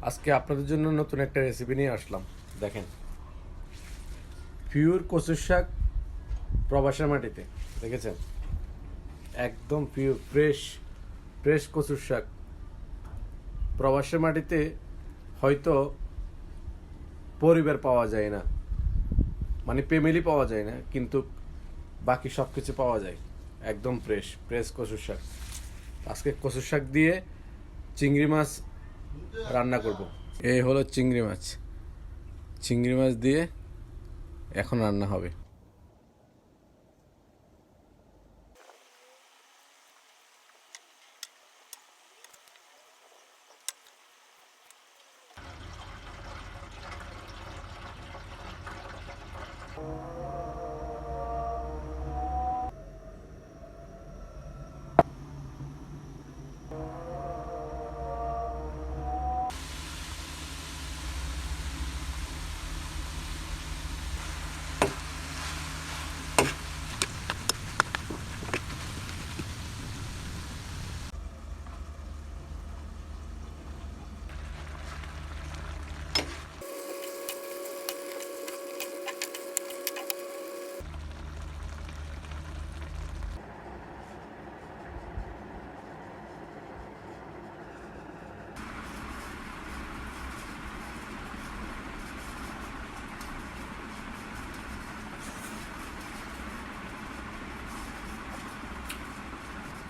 আজকে আপনাদের জন্য নতুন একটা রেসিপি নিয়ে আসলাম। দেখেন, পিওর কচুর শাক প্রবাসের মাটিতে, দেখেছেন? একদম পিওর ফ্রেশ ফ্রেশ কচুর শাক প্রবাসের মাটিতে হয়তো পরিবার পাওয়া যায় না, মানে ফ্যামিলি পাওয়া যায় না, কিন্তু বাকি সব কিছু পাওয়া যায়। একদম ফ্রেশ ফ্রেশ কচুর শাক। আজকে কচুর শাক দিয়ে চিংড়ি মাছ রান্না করব। এই হলো চিংড়ি মাছ। চিংড়ি মাছ দিয়ে এখন রান্না হবে।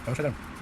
নমস্কার।